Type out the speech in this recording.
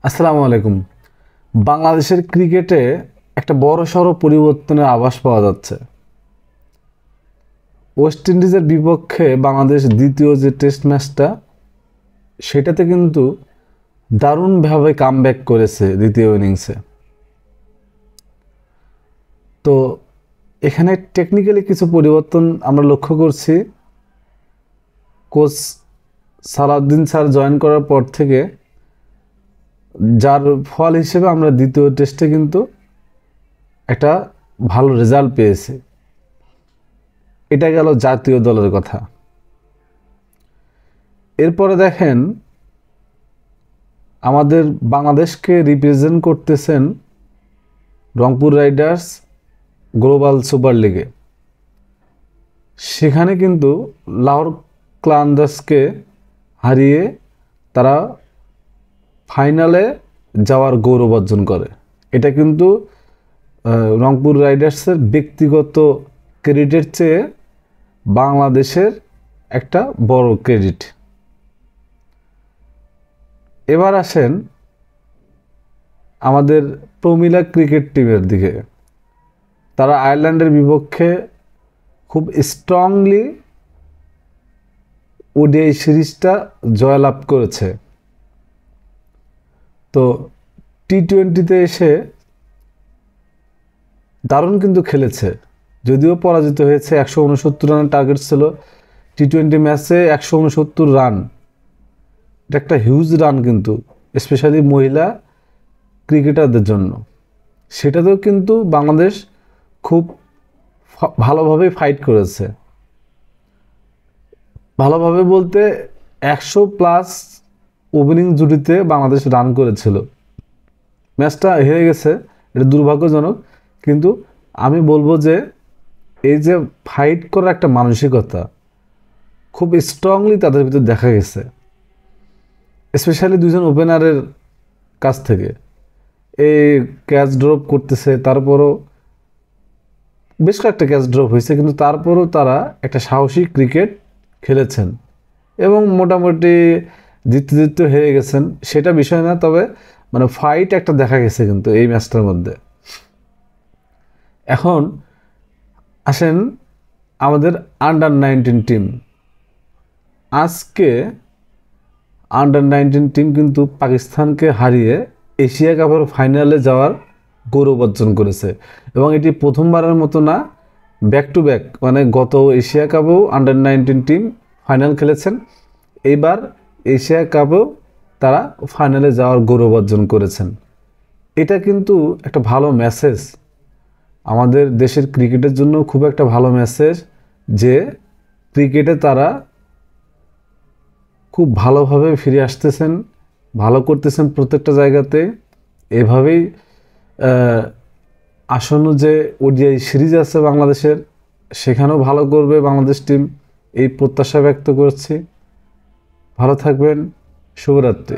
আসসালামু আলাইকুম। বাংলাদেশের ক্রিকেটে একটা বড়সড় পরিবর্তনের আভাস পাওয়া যাচ্ছে। ওয়েস্ট ইন্ডিজের বিপক্ষে বাংলাদেশ দ্বিতীয় যে টেস্ট ম্যাচটা, সেটাতে কিন্তু দারুণভাবে কামব্যাক করেছে দ্বিতীয় ইনিংসে। তো এখানে টেকনিক্যালি কিছু পরিবর্তন আমরা লক্ষ্য করছি। কোচ সালাউদ্দিন স্যার জয়েন করার পর থেকে, যার ফল হিসেবে আমরা দ্বিতীয় টেস্টে কিন্তু একটা ভালো রেজাল্ট পেয়েছি। এটা গেল জাতীয় দলের কথা। এরপরে দেখেন, আমাদের বাংলাদেশকে রিপ্রেজেন্ট করতেছেন রংপুর রাইডার্স গ্লোবাল সুপার লিগে। সেখানে কিন্তু লাহোর ক্লান্ডার্সকে হারিয়ে তারা ফাইনালে যাওয়ার গৌরব অর্জন করে। এটা কিন্তু রংপুর রাইডার্সের ব্যক্তিগত ক্রেডিটের চেয়ে বাংলাদেশের একটা বড় ক্রেডিট। এবার আসেন আমাদের প্রমিলা ক্রিকেট টিমের দিকে। তারা আয়ারল্যান্ডের বিপক্ষে খুব স্ট্রংলি ওডিআই সিরিজটা জয়লাভ করেছে। তো টি-20তে এসে দারুণ কিন্তু খেলেছে, যদিও পরাজিত হয়েছে। 169 রানের টার্গেট ছিল টি-20 ম্যাচে। 169 রান, এটা একটা হিউজ রান কিন্তু, স্পেশালি মহিলা ক্রিকেটারদের জন্য। সেটাতেও কিন্তু বাংলাদেশ খুব ভালোভাবে ফাইট করেছে। ভালোভাবে বলতে 100+ ওপেনিং জুটিতে বাংলাদেশ রান করেছিল। ম্যাচটা হেরে গেছে, এটা দুর্ভাগ্যজনক। কিন্তু আমি বলবো যে এই যে ফাইট করার একটা মানসিকতা খুব স্ট্রংলি তাদের ভিতরে দেখা গেছে, স্পেশালি দুজন ওপেনারের কাছ থেকে। এই ক্যাচ ড্রপ করতেছে, তারপরও বেশ কয়েকটা ক্যাচ ড্রপ হয়েছে, কিন্তু তারপরও তারা একটা সাহসী ক্রিকেট খেলেছেন এবং মোটামুটি জিততে হেরে গেছেন সেটা বিষয় না, তবে মানে ফাইট একটা দেখা গেছে কিন্তু এই ম্যাচটার মধ্যে। এখন আসেন আমাদের আন্ডার-19 টিম। আজকে আন্ডার-19 টিম কিন্তু পাকিস্তানকে হারিয়ে এশিয়া কাপের ফাইনালে যাওয়ার গৌরব অর্জন করেছে। এবং এটি প্রথমবারের মতো না, ব্যাক টু ব্যাক, মানে গত এশিয়া কাপেও আন্ডার-19 টিম ফাইনাল খেলেছেন, এইবার এশিয়া কাপেও তারা ফাইনালে যাওয়ার গৌরব অর্জন করেছেন। এটা কিন্তু একটা ভালো মেসেজ, আমাদের দেশের ক্রিকেটের জন্য খুব একটা ভালো মেসেজ যে ক্রিকেটে তারা খুব ভালোভাবে ফিরে আসতেছেন, ভালো করতেছেন প্রত্যেকটা জায়গাতে। এভাবেই আসন্ন যে ওডিআই সিরিজ আছে বাংলাদেশের, সেখানেও ভালো করবে বাংলাদেশ টিম, এই প্রত্যাশা ব্যক্ত করছি। ভালো থাকবেন, শুভরাত্রি।